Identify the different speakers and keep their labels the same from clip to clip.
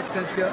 Speaker 1: Attention.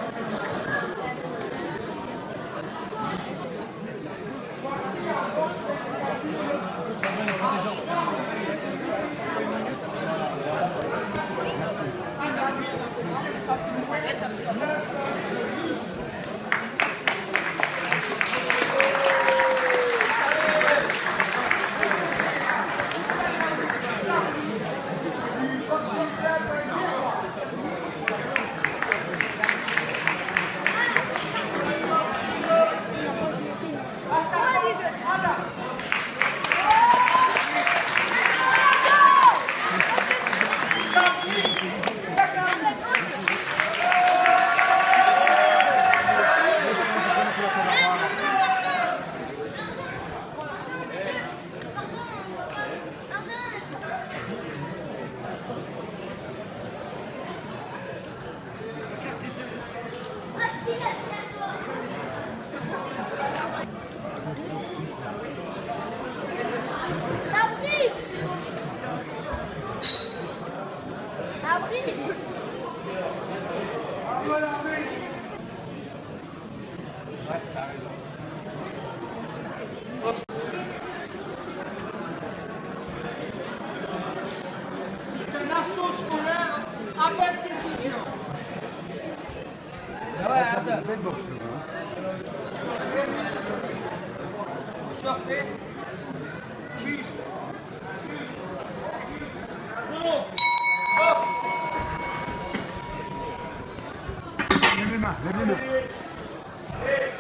Speaker 2: Lève les mains, lève les mains.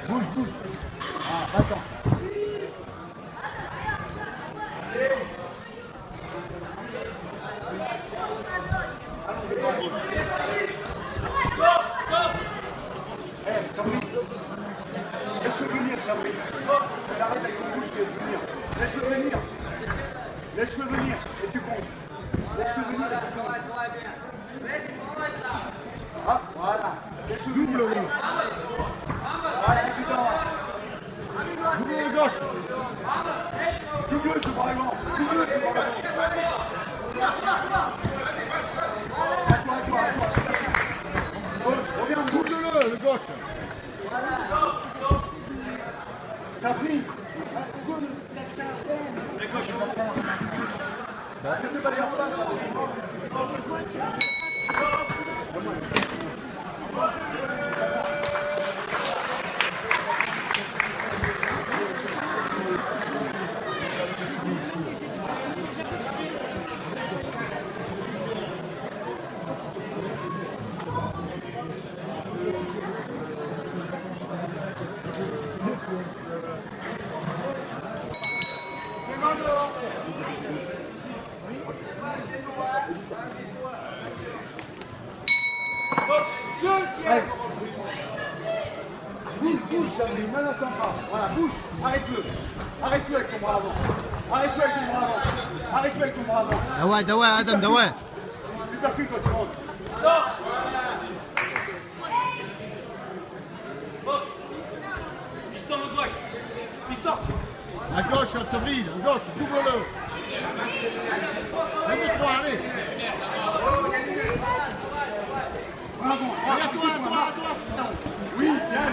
Speaker 2: Bouge, bouge. Ah, attends. Sabri, laisse-le venir, Sabri. Arrête avec ton bouche, laisse-le venir. Laisse-le venir. Laisse-le venir et tu comptes. Laisse-le venir et tu comptes. Ah, voilà. Laisse-le double le rond. Voilà, putain. Double le gauche. Double ce bras avant. Double ce bras avant. Gauche, reviens, double-le, le gauche. Sabri. Les gauches. Ne te balayons pas, Sabri.
Speaker 3: Deuxième.
Speaker 2: Bouge, bouge, Sabri, mal attends pas. Voilà, bouge, arrête-le. Arrête-le avec ton bras avant. Arrête-le avec ton bras avant. Arrête-le avec ton bras avant.
Speaker 1: دواء ادم دواء.
Speaker 2: Tu percutes quand tu rentres.
Speaker 3: Piston de gauche. Piston.
Speaker 2: À gauche, Sabri, à gauche, double-le. Lève-toi, allez. Bravo, à toi, à toi, à toi. Oui, bien,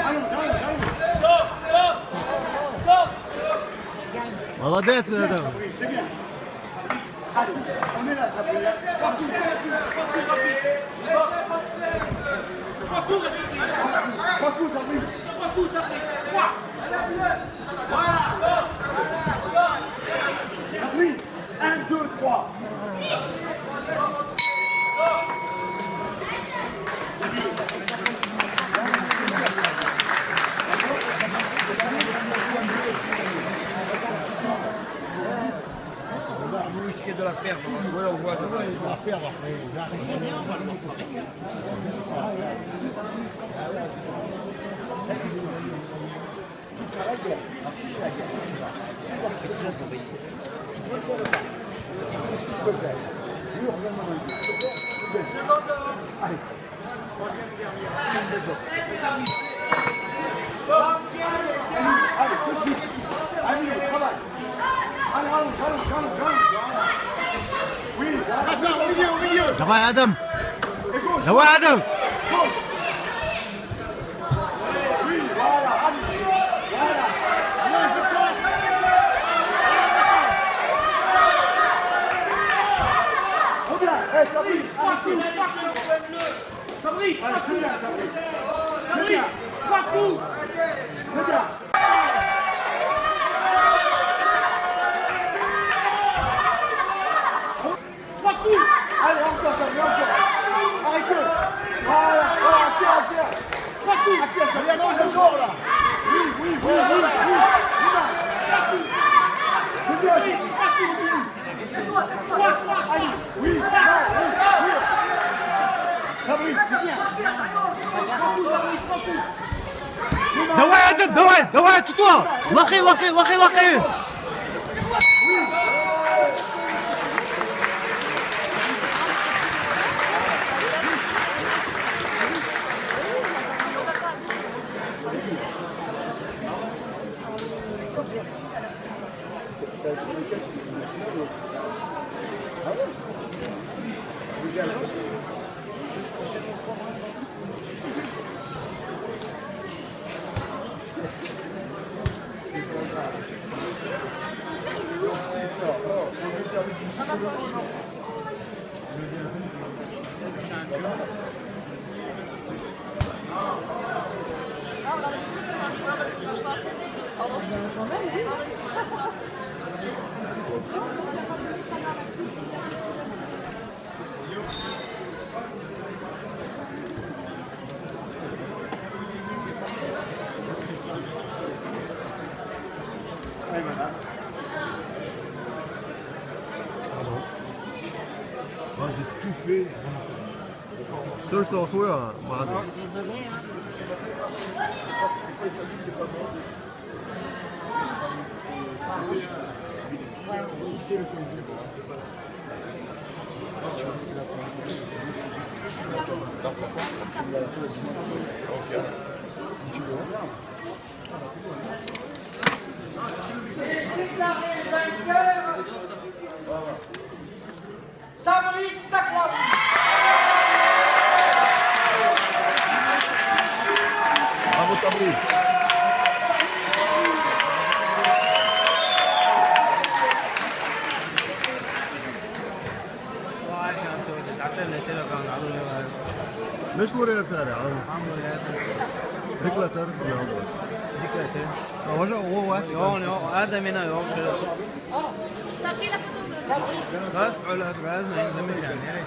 Speaker 2: allons, allons.
Speaker 3: Stop, stop, stop.
Speaker 1: молодец ادم.
Speaker 2: Sabri, c'est bien. Allez, on est là, Sabri. Partout. Partout, Sabri. Sabri, 1, 2, 3.
Speaker 3: C'est de la perte. Oui, on voit.
Speaker 2: On va perdre après. Allez. Allez, tout de suite. Allez, on travaille. Allez, allons. Oui,
Speaker 1: Attends, au milieu. دواء يا ادم دواء يا ادم
Speaker 2: Hey, Sabri,
Speaker 3: Sabri,
Speaker 2: allez, c'est bien, Sabri. C'est
Speaker 3: Sabri,
Speaker 2: bien,
Speaker 3: pas coup.
Speaker 2: c'est bien.
Speaker 3: Pas coup.
Speaker 2: Allez, encore, Sabri, encore. Arrêtez. Voilà, oh, tiens.
Speaker 3: Pas coup.
Speaker 2: Tiens, Sabri, allonge encore, là. Oui. C'est bien, Sabri. Allez, oui. Sabri, c'est bien.
Speaker 1: دواء يا ادم دواء تطوع لقي J'ai tout fait. Ça, je t'en souviens, Madame.
Speaker 4: Désolé, hein.
Speaker 2: Sabri, Takla. Bravo, Sabri.
Speaker 1: ليش مريت سارع؟ ركلة تعرف النهارده. هو
Speaker 3: هذا من يوم
Speaker 4: Sabri, la photo de
Speaker 3: بس على هذا لازم يعمل يعني